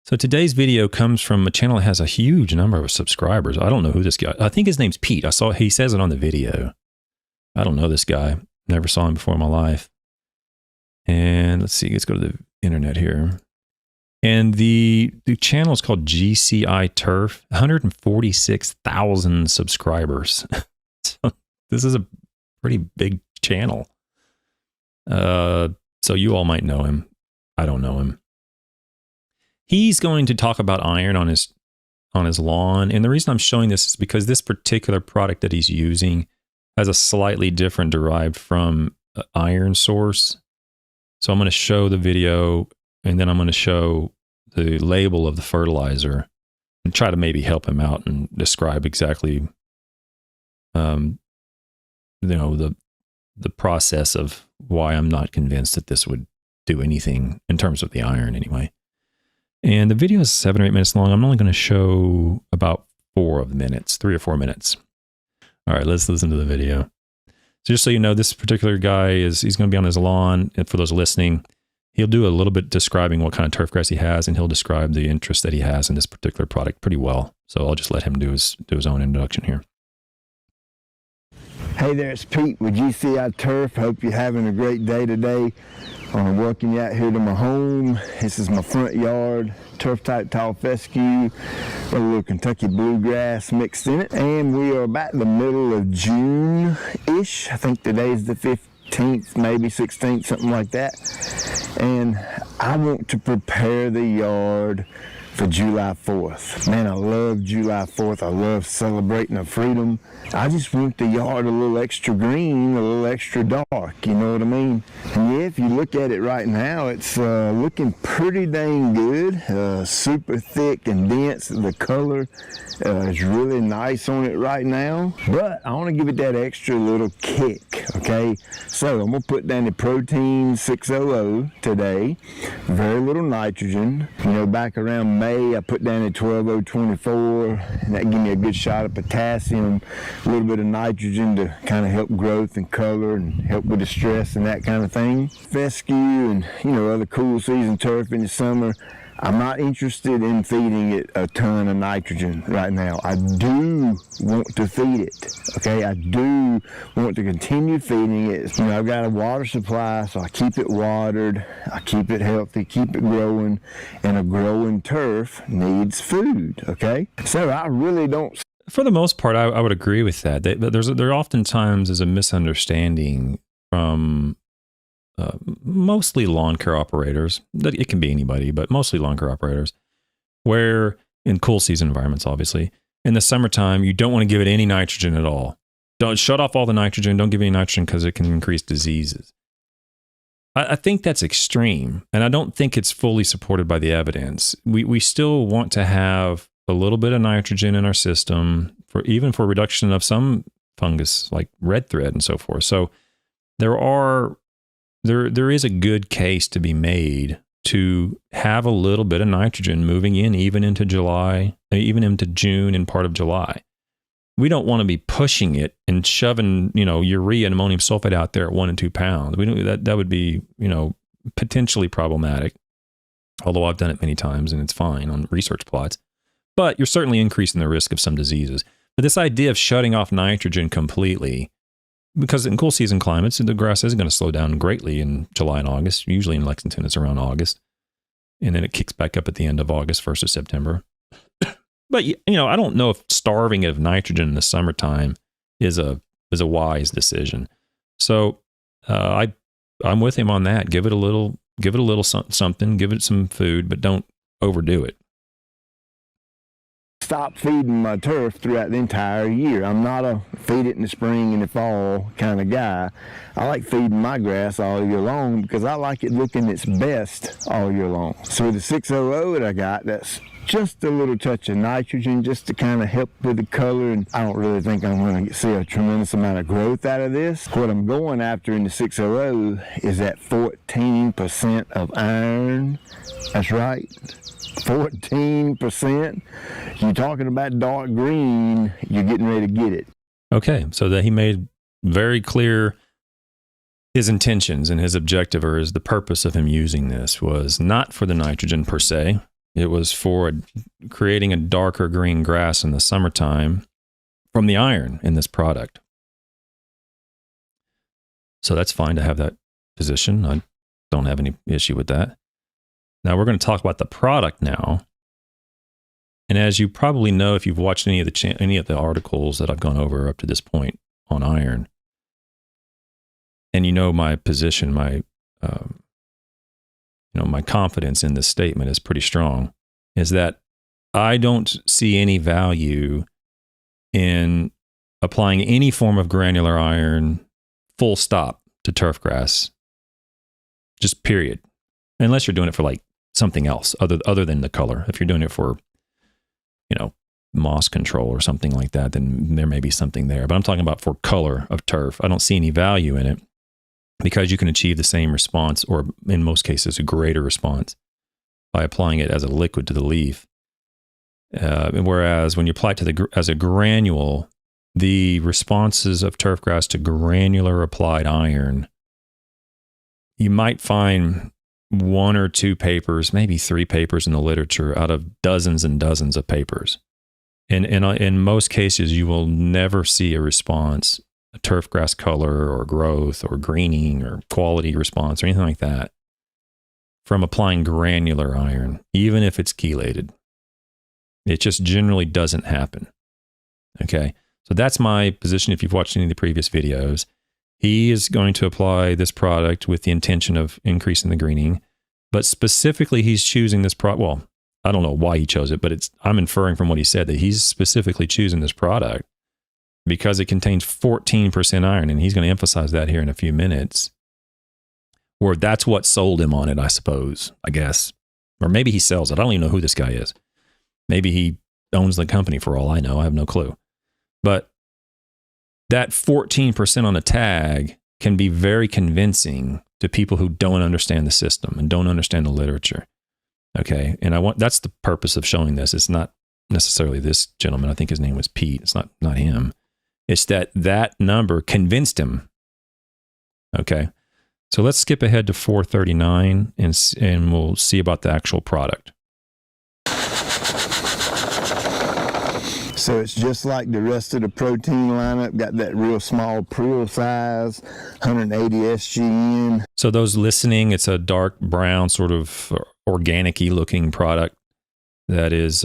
So today's video comes from a channel that has a huge number of subscribers. I don't know who this guy, I think his name's Pete. He says it on the video. I don't know this guy. Never saw him before in my life. And let's see, let's go to the internet here. And the channel is called GCI Turf, 146,000 subscribers. So this is a pretty big channel. So you all might know him. I don't know him. He's going to talk about iron on his lawn. And the reason I'm showing this is because this particular product that he's using has a slightly different derived from iron source. So I'm going to show the video and then I'm going to show the label of the fertilizer and try to maybe help him out and describe exactly, the process of why I'm not convinced that this would do anything in terms of the iron anyway. And the video is 7 or 8 minutes long. I'm only going to show about 3 or 4 minutes. All right, let's listen to the video. So just so you know, this particular guy he's going to be on his lawn. And for those listening, he'll do a little bit describing what kind of turf grass he has, and he'll describe the interest that he has in this particular product pretty well. So I'll just let him do his own introduction here. Hey there, it's Pete with GCI Turf. Hope you're having a great day today. I want to welcome you out here to my home. This is my front yard, turf type tall fescue, a little Kentucky bluegrass mixed in it. And we are about in the middle of June-ish. I think today's the 15th, maybe 16th, something like that. And I want to prepare the yard for July 4th. Man, I love July 4th. I love celebrating our freedom. I just want the yard a little extra green, a little extra dark, you know what I mean? And yeah, if you look at it right now, it's looking pretty dang good. Super thick and dense. The color is really nice on it right now. But I want to give it that extra little kick, okay? So I'm going to put down the Protein 600 today. Very little nitrogen. You know, back around May, I put down a 12024, and that gave me a good shot of potassium, a little bit of nitrogen to kind of help growth and color and help with the stress and that kind of thing. Fescue and, other cool season turf in the summer, I'm not interested in feeding it a ton of nitrogen right now. I do want to feed it, okay? I do want to continue feeding it. I've got a water supply, so I keep it watered, I keep it healthy, keep it growing, and a growing turf needs food, okay? So I really don't... For the most part, I would agree with that. There oftentimes is a misunderstanding from... mostly lawn care operators, it can be anybody, but mostly lawn care operators, where in cool season environments, obviously, in the summertime, you don't want to give it any nitrogen at all. Don't shut off all the nitrogen. Don't give any nitrogen because it can increase diseases. I think that's extreme, and I don't think it's fully supported by the evidence. We still want to have a little bit of nitrogen in our system even for reduction of some fungus like red thread and so forth. So there is a good case to be made to have a little bit of nitrogen moving in even into July, even into June and part of July. We don't want to be pushing it and shoving, urea and ammonium sulfate out there at 1 and 2 pounds. That would be, potentially problematic. Although I've done it many times and it's fine on research plots. But you're certainly increasing the risk of some diseases. But this idea of shutting off nitrogen completely, because in cool season climates, the grass isn't going to slow down greatly in July and August. Usually in Lexington, it's around August. And then it kicks back up at the end of August, 1st of September. But, I don't know if starving of nitrogen in the summertime is a wise decision. So I'm with him on that. Give it a little something, give it some food, but don't overdo it. Stop feeding my turf throughout the entire year. I'm not a feed it in the spring and the fall kind of guy. I like feeding my grass all year long because I like it looking its best all year long. So the 600 that I got, that's just a little touch of nitrogen just to kind of help with the color, and I don't really think I'm going to see a tremendous amount of growth out of this. What I'm going after in the 600 is that 14% of iron. That's right. 14%. You're talking about dark green, you're getting ready to get it. Okay, so that he made very clear his intentions and his objective, or the purpose of him using this was not for the nitrogen per se. It was for creating a darker green grass in the summertime from the iron in this product. So that's fine to have that position. I don't have any issue with that. Now we're going to talk about the product now. And as you probably know, if you've watched any of the articles that I've gone over up to this point on iron, and you know my position, my confidence in this statement is pretty strong, is that I don't see any value in applying any form of granular iron, full stop, to turfgrass, just period. Unless you're doing it for like something else other than the color. If you're doing it for, moss control or something like that, then there may be something there. But I'm talking about for color of turf. I don't see any value in it because you can achieve the same response, or in most cases, a greater response by applying it as a liquid to the leaf. Whereas when you apply it as a granule, the responses of turfgrass to granular applied iron, you might find 1 or 2 papers, maybe 3 papers in the literature out of dozens and dozens of papers. And in most cases, you will never see a response, a turfgrass color or growth or greening or quality response or anything like that from applying granular iron, even if it's chelated. It just generally doesn't happen. Okay, so that's my position. If you've watched any of the previous videos, he is going to apply this product with the intention of increasing the greening, but specifically he's choosing this product. Well, I don't know why he chose it, but I'm inferring from what he said that he's specifically choosing this product because it contains 14% iron, and he's going to emphasize that here in a few minutes. Or that's what sold him on it, I suppose, I guess. Or maybe he sells it. I don't even know who this guy is. Maybe he owns the company for all I know. I have no clue. But that 14% on the tag can be very convincing to people who don't understand the system and don't understand the literature. Okay, and that's the purpose of showing this. It's not necessarily this gentleman. I think his name was Pete. It's not him. It's that number convinced him. Okay, so let's skip ahead to 439 and we'll see about the actual product. So it's just like the rest of the protein lineup, got that real small prill size, 180 SGN. So those listening, it's a dark brown, sort of organic-y looking product that is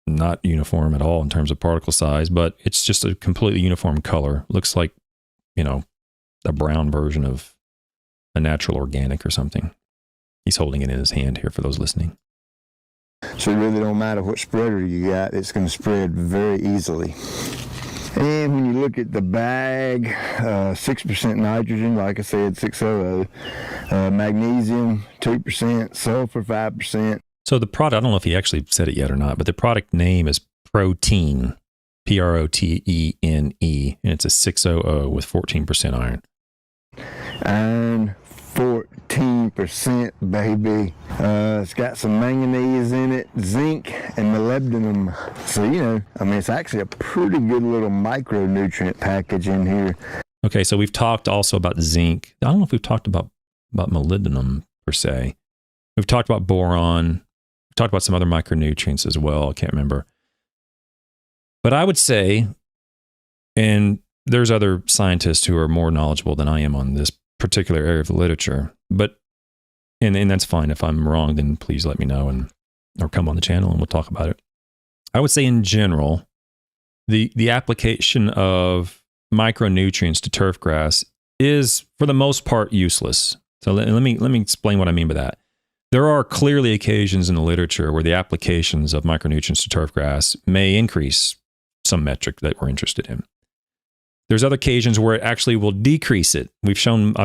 not uniform at all in terms of particle size, but it's just a completely uniform color. Looks like, a brown version of a natural organic or something. He's holding it in his hand here for those listening. So it really don't matter what spreader you got, it's going to spread very easily. And when you look at the bag, 6% nitrogen, like I said, 600, magnesium, 2%, sulfur, 5%. So the product, I don't know if he actually said it yet or not, but the product name is Protein, Protene, and it's a 600 with 14% iron. Iron, 14%, baby. It's got some manganese in it, zinc, and molybdenum. So, it's actually a pretty good little micronutrient package in here. Okay, so we've talked also about zinc. I don't know if we've talked about molybdenum per se. We've talked about boron. We've talked about some other micronutrients as well. I can't remember. But I would say, and there's other scientists who are more knowledgeable than I am on this particular area of the literature, but and that's fine. If I'm wrong, then please let me know or come on the channel and we'll talk about it. I would say in general, the application of micronutrients to turfgrass is for the most part useless. So let me explain what I mean by that. There are clearly occasions in the literature where the applications of micronutrients to turfgrass may increase some metric that we're interested in. There's other occasions where it actually will decrease it. I've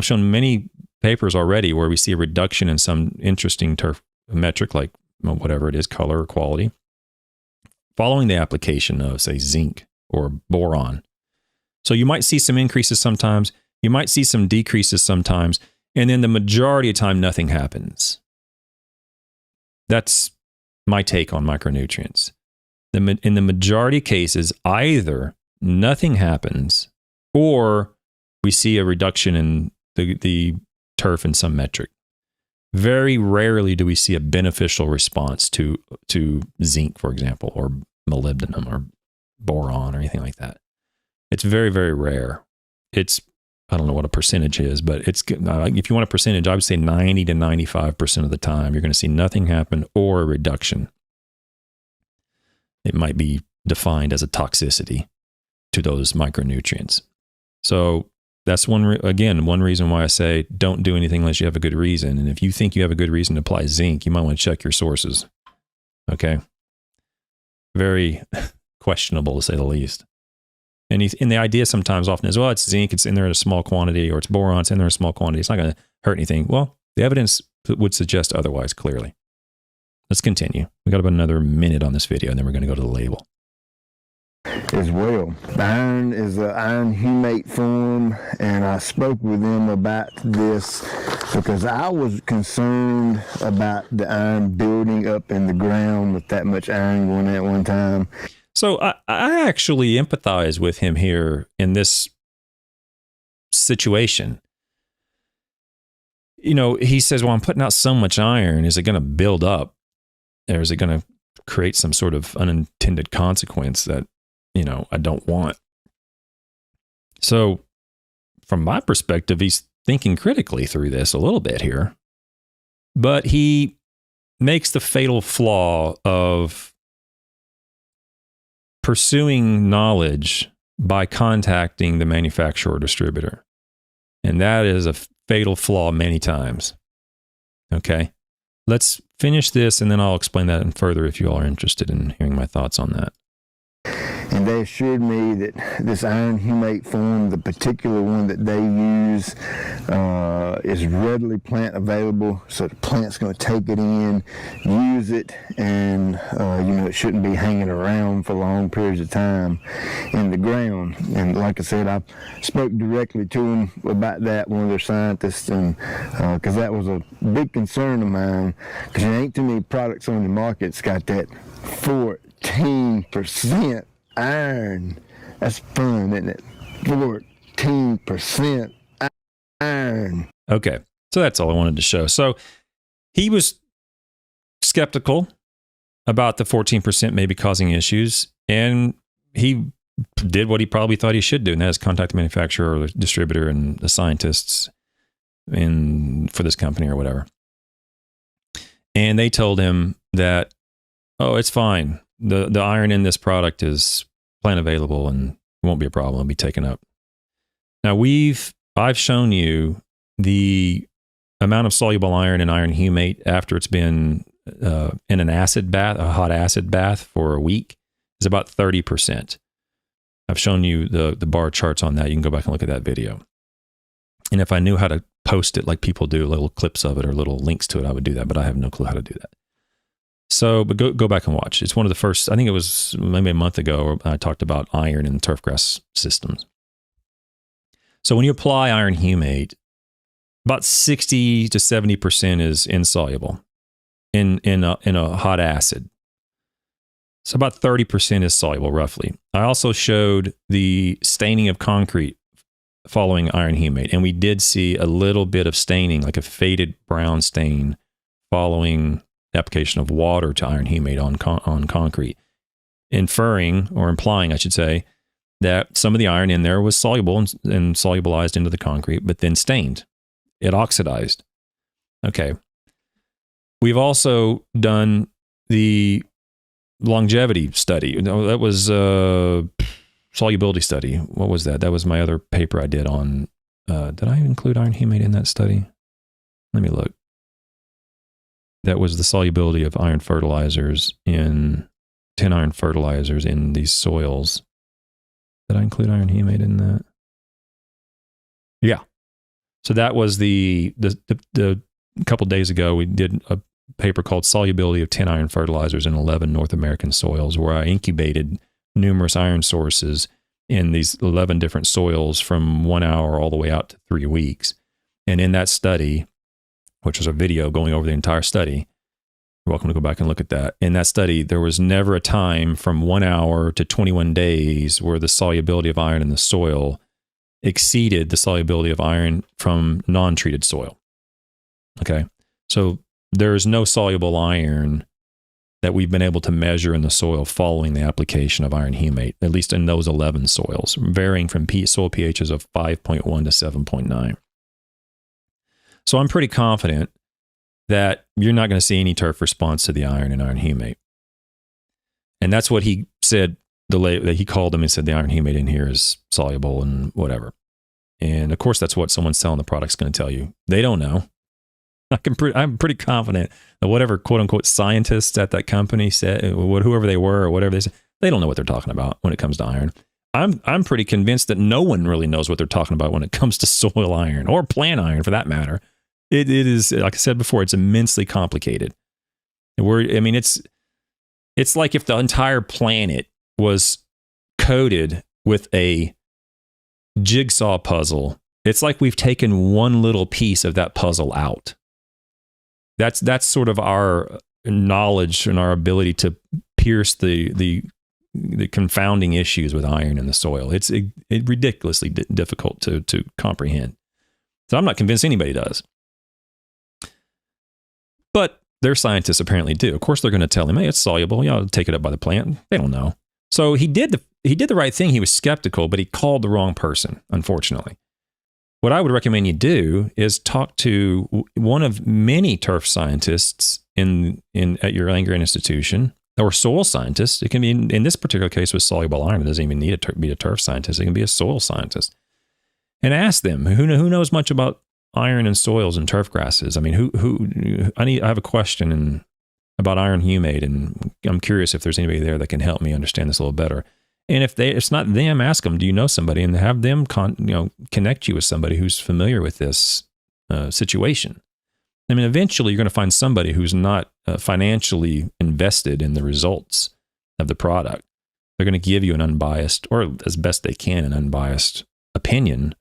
shown many papers already where we see a reduction in some interesting turf metric, like whatever it is, color or quality, following the application of, say, zinc or boron. So you might see some increases sometimes, you might see some decreases sometimes, and then the majority of the time, nothing happens. That's my take on micronutrients. In the majority of cases, either nothing happens or we see a reduction in the turf in some metric. Very rarely do we see a beneficial response to zinc, for example, or molybdenum or boron or anything like that. It's very, very rare. I don't know what a percentage is, but if you want a percentage, I would say 90 to 95% of the time, you're going to see nothing happen or a reduction. It might be defined as a toxicity to those micronutrients. So that's one reason why I say don't do anything unless you have a good reason. And if you think you have a good reason to apply zinc, you might want to check your sources. Okay. Very questionable to say the least. And the idea sometimes often is, well, it's zinc, it's in there in a small quantity, or it's boron, it's in there in a small quantity. It's not going to hurt anything. Well, the evidence would suggest otherwise, clearly. Let's continue. We got about another minute on this video, and then we're going to go to the label. As well. The iron is an iron humate form, and I spoke with them about this because I was concerned about the iron building up in the ground with that much iron going at one time. So I actually empathize with him here in this situation. You know, he says, well, I'm putting out so much iron. Is it going to build up? Or is it going to create some sort of unintended consequence that, you know, I don't want? So from my perspective, he's thinking critically through this a little bit here. But he makes the fatal flaw of pursuing knowledge by contacting the manufacturer or distributor. And that is a fatal flaw many times. Okay. Let's finish this and then I'll explain that further if you all are interested in hearing my thoughts on that. And they assured me that this iron humate form, the particular one that they use, is readily plant available. So the plant's going to take it in, use it, and it shouldn't be hanging around for long periods of time in the ground. And like I said, I spoke directly to them about that, one of their scientists, and because that was a big concern of mine, because there ain't too many products on the market that's got that 14% iron. That's fun, isn't it? 14% iron. Okay, so that's all I wanted to show. So he was skeptical about the 14% maybe causing issues, and he did what he probably thought he should do, and that is contact the manufacturer or the distributor and the scientists for this company or whatever. And they told him that, oh, it's fine. The iron in this product is plant available and won't be a problem. It'll be taken up. Now I've shown you the amount of soluble iron in iron humate after it's been in an acid bath, a hot acid bath for a week, is about 30%. I've shown you the bar charts on that. You can go back and look at that video. And if I knew how to post it like people do, little clips of it or little links to it, I would do that, but I have no clue how to do that. So, but go back and watch. It's one of the first, I think it was maybe a month ago, I talked about iron in turfgrass systems. So when you apply iron humate, about 60 to 70% is insoluble in a hot acid. So about 30% is soluble, roughly. I also showed the staining of concrete following iron humate, and we did see a little bit of staining, like a faded brown stain following application of water to iron humate on concrete, inferring or implying, I should say, that some of the iron in there was soluble and solubilized into the concrete, but then stained. It oxidized. Okay. We've also done the longevity study. That was a solubility study. What was that? That was my other paper I did on, did I include iron humate in that study? Let me look. That was the solubility of iron fertilizers 10 iron fertilizers in these soils. Did I include iron humate in that? Yeah. So that was the couple days ago, we did a paper called Solubility of 10 Iron Fertilizers in 11 North American Soils, where I incubated numerous iron sources in these 11 different soils from 1 hour all the way out to 3 weeks. And in that study, which was a video going over the entire study, you're welcome to go back and look at that. In that study, there was never a time from 1 hour to 21 days where the solubility of iron in the soil exceeded the solubility of iron from non-treated soil. Okay. So there is no soluble iron that we've been able to measure in the soil following the application of iron humate, at least in those 11 soils, varying from soil pHs of 5.1 to 7.9. So I'm pretty confident that you're not going to see any turf response to the iron and iron humate. And that's what he said, that he called them and said the iron humate in here is soluble and whatever. And of course, that's what someone selling the product's going to tell you. They don't know. I'm pretty confident that whatever quote unquote scientists at that company said, whoever they were or whatever they said, they don't know what they're talking about when it comes to iron. I'm pretty convinced that no one really knows what they're talking about when it comes to soil iron or plant iron for that matter. It is, like I said before, it's immensely complicated. It's like if the entire planet was coded with a jigsaw puzzle. It's like we've taken one little piece of that puzzle out. That's sort of our knowledge and our ability to pierce the confounding issues with iron in the soil. It's ridiculously difficult to comprehend. So I'm not convinced anybody does. But their scientists apparently do. Of course, they're going to tell him, hey, it's soluble. You ought to take it up by the plant. They don't know. So he did the right thing. He was skeptical, but he called the wrong person, unfortunately. What I would recommend you do is talk to one of many turf scientists at your land-grant institution, or soil scientists. It can be, in this particular case with soluble iron, it doesn't even need to be a turf scientist. It can be a soil scientist. And ask them, who knows much about iron and soils and turf grasses. I mean, I have a question about iron humate, and I'm curious if there's anybody there that can help me understand this a little better. And if it's not them, ask them, do you know somebody? And have them connect you with somebody who's familiar with this situation. I mean, eventually you're going to find somebody who's not financially invested in the results of the product. They're going to give you an unbiased, or as best they can, an unbiased opinion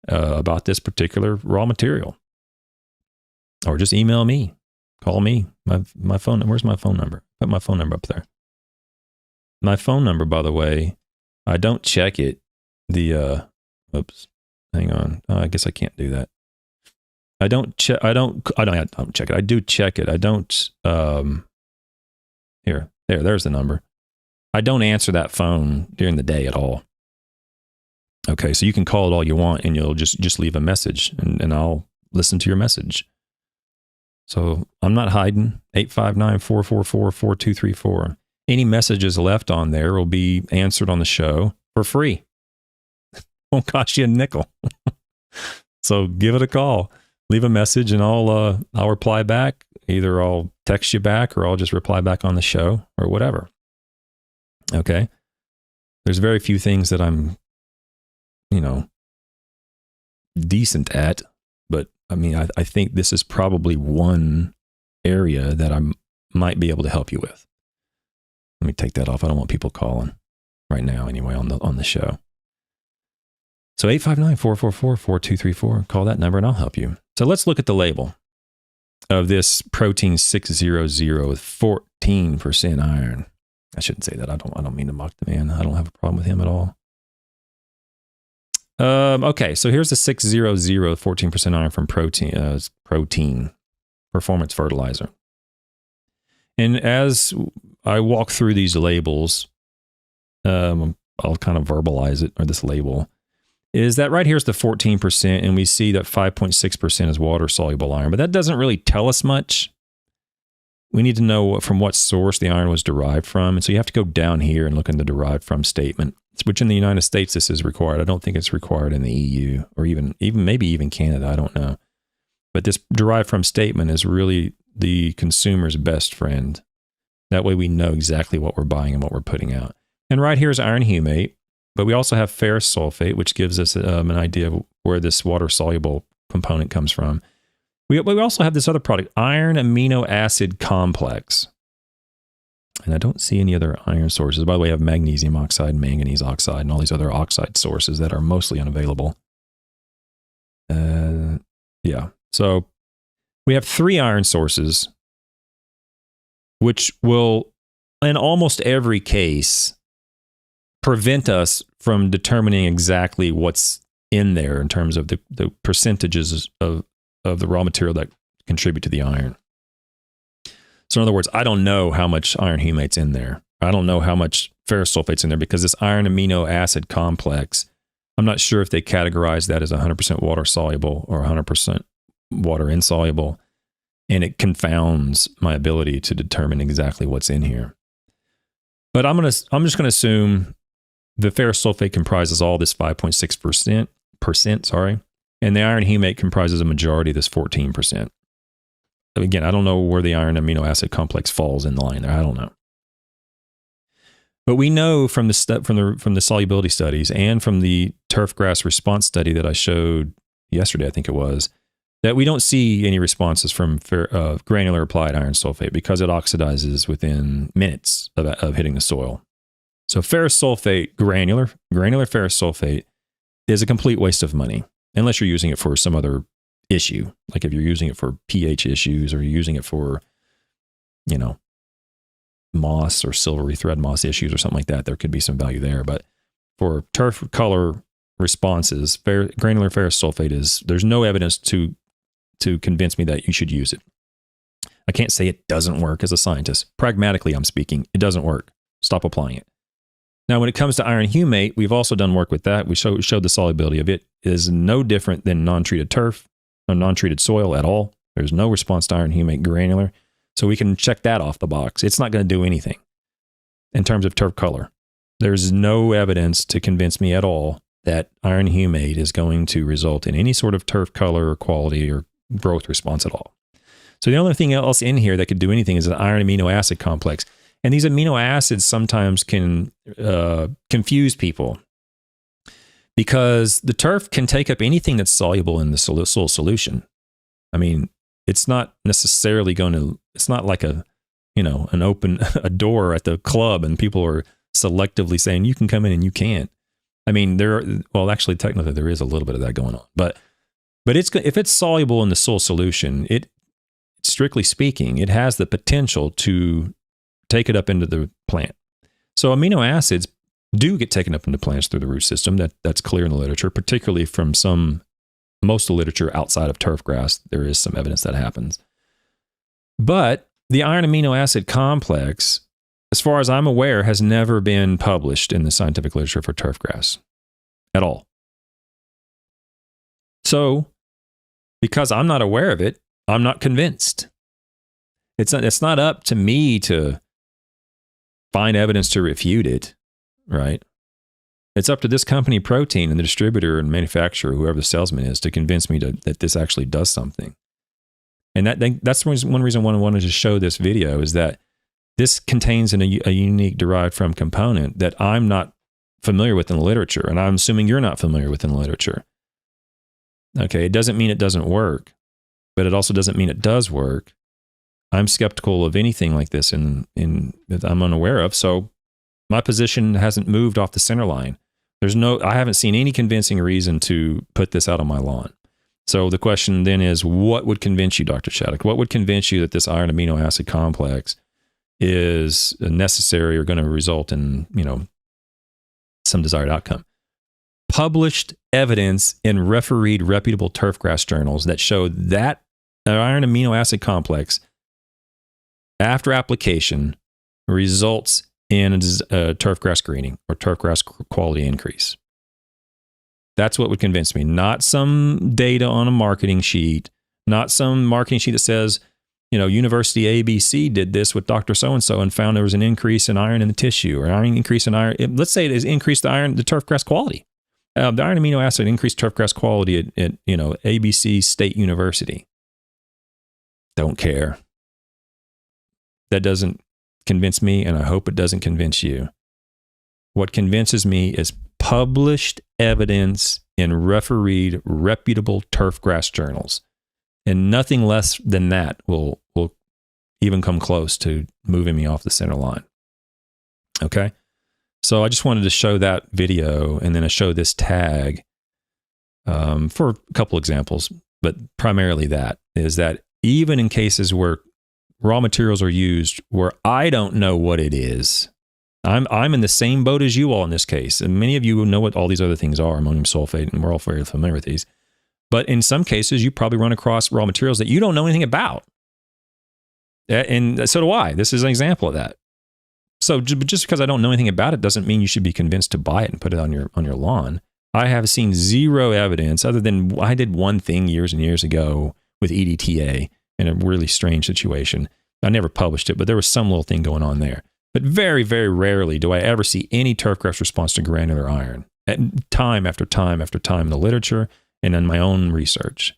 about this particular raw material. Or just email me, call me. My phone. Where's my phone number? Put my phone number up there. My phone number, by the way, I don't check it. Oops, hang on. Oh, I guess I can't do that. I don't check it. I do check it. I don't. There's the number. I don't answer that phone during the day at all. Okay, so you can call it all you want, and you'll just leave a message, and I'll listen to your message. So I'm not hiding. 859-444-4234. Any messages left on there will be answered on the show for free. Won't cost you a nickel. So give it a call. Leave a message, and I'll reply back. Either I'll text you back, or I'll just reply back on the show, or whatever. Okay? There's very few things that I'm decent at, but I mean, I think this is probably one area that I might be able to help you with. Let me take that off. I don't want people calling right now anyway on the show. So 859-444-4234, call that number and I'll help you. So let's look at the label of this protein 600 with 14% iron. I shouldn't say that. I don't mean to mock the man. I don't have a problem with him at all. Okay, so here's the 600, 14% iron from protein performance fertilizer. And as I walk through these labels, I'll kind of verbalize it, or this label, is that right here's the 14%, and we see that 5.6% is water-soluble iron, but that doesn't really tell us much. We need to know from what source the iron was derived from, and so you have to go down here and look in the derived from statement, which in the United States this is required. I don't think it's required in the EU, or even maybe even Canada, I don't know. But this derived from statement is really the consumer's best friend. That way we know exactly what we're buying and what we're putting out. And right here is iron humate, but we also have ferrous sulfate, which gives us an idea of where this water-soluble component comes from. We also have this other product, iron amino acid complex. And I don't see any other iron sources. By the way, I have magnesium oxide, manganese oxide, and all these other oxide sources that are mostly unavailable. Yeah. So we have 3 iron sources, which will, in almost every case, prevent us from determining exactly what's in there in terms of the percentages of the raw material that contribute to the iron. So in other words, I don't know how much iron humate's in there. I don't know how much ferrous sulfate's in there because this iron amino acid complex, I'm not sure if they categorize that as 100% water soluble or 100% water insoluble. And it confounds my ability to determine exactly what's in here. But I'm just going to assume the ferrous sulfate comprises all this 5.6%, and the iron humate comprises a majority of this 14%. Again, I don't know where the iron amino acid complex falls in the line there. I don't know. But we know from the solubility studies and from the Turfgrass response study that I showed yesterday, I think it was, that we don't see any responses from granular applied iron sulfate because it oxidizes within minutes of hitting the soil. So ferrous sulfate, granular ferrous sulfate, is a complete waste of money unless you're using it for some other issue. Like if you're using it for pH issues or you're using it for, moss or silvery thread moss issues or something like that, there could be some value there. But for turf color responses, granular ferrous sulfate there's no evidence to convince me that you should use it. I can't say it doesn't work as a scientist. Pragmatically, I'm speaking, it doesn't work. Stop applying it. Now, when it comes to iron humate, we've also done work with that. We showed the solubility of it is no different than non-treated turf or non-treated soil at all. There's no response to iron humate granular. So we can check that off the box. It's not going to do anything in terms of turf color. There's no evidence to convince me at all that iron humate is going to result in any sort of turf color or quality or growth response at all. So the only thing else in here that could do anything is an iron amino acid complex. And these amino acids sometimes can confuse people because the turf can take up anything that's soluble in the soil solution. I mean, it's not necessarily it's not like an open a door at the club and people are selectively saying you can come in and you can't. I mean, actually, technically there is a little bit of that going on, but if it's soluble in the soil solution, strictly speaking, it has the potential to take it up into the plant. So amino acids do get taken up into plants through the root system. That's clear in the literature, particularly from most of the literature outside of turfgrass. There is some evidence that happens. But the iron amino acid complex, as far as I'm aware, has never been published in the scientific literature for turfgrass at all. So, because I'm not aware of it, I'm not convinced. It's not up to me to find evidence to refute it, right? It's up to this company, Protein, and the distributor and manufacturer, whoever the salesman is, to convince me that this actually does something. And that's one reason why I wanted to show this video is that this contains a unique derived from component that I'm not familiar with in the literature, and I'm assuming you're not familiar with in the literature. Okay, it doesn't mean it doesn't work, but it also doesn't mean it does work. I'm skeptical of anything like this that I'm unaware of, so my position hasn't moved off the center line. I haven't seen any convincing reason to put this out on my lawn. So the question then is, what would convince you, Dr. Shaddox? What would convince you that this iron amino acid complex is necessary or going to result in, some desired outcome? Published evidence in refereed reputable turfgrass journals that show that iron amino acid complex after application results in a turfgrass greening or turfgrass quality increase. That's what would convince me, not some data on a marketing sheet, not some marketing sheet that says, University ABC did this with Dr. So-and-so and found there was an increase in iron in the tissue or increase in iron. Let's say it has increased the turfgrass quality. The iron amino acid increased turfgrass quality at ABC State University. Don't care. That doesn't convince me, and I hope it doesn't convince you. What convinces me is published evidence in refereed, reputable turfgrass journals. And nothing less than that will even come close to moving me off the center line. Okay? So I just wanted to show that video and then I show this tag for a couple examples, but primarily that is that even in cases where raw materials are used where I don't know what it is, I'm in the same boat as you all in this case. And many of you know what all these other things are, ammonium sulfate, and we're all very familiar with these. But in some cases, you probably run across raw materials that you don't know anything about. And so do I. This is an example of that. So just because I don't know anything about it doesn't mean you should be convinced to buy it and put it on your lawn. I have seen zero evidence other than I did one thing years and years ago with EDTA in a really strange situation. I never published it, but there was some little thing going on there. But very, very rarely do I ever see any turfgrass response to granular iron. Time after time after time in the literature and in my own research.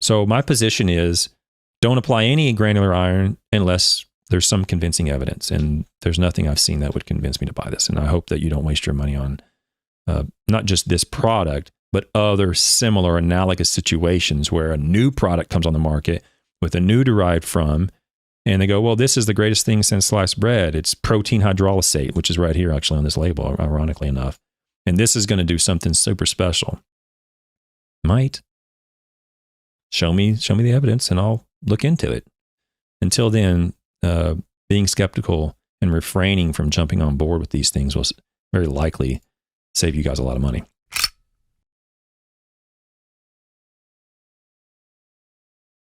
So my position is don't apply any granular iron unless there's some convincing evidence. And there's nothing I've seen that would convince me to buy this. And I hope that you don't waste your money on not just this product, but other similar analogous situations where a new product comes on the market with a new derived from, and they go, well, this is the greatest thing since sliced bread. It's protein hydrolysate, which is right here actually on this label, ironically enough. And this is going to do something super special. Might. Show me the evidence and I'll look into it. Until then, being skeptical and refraining from jumping on board with these things will very likely save you guys a lot of money.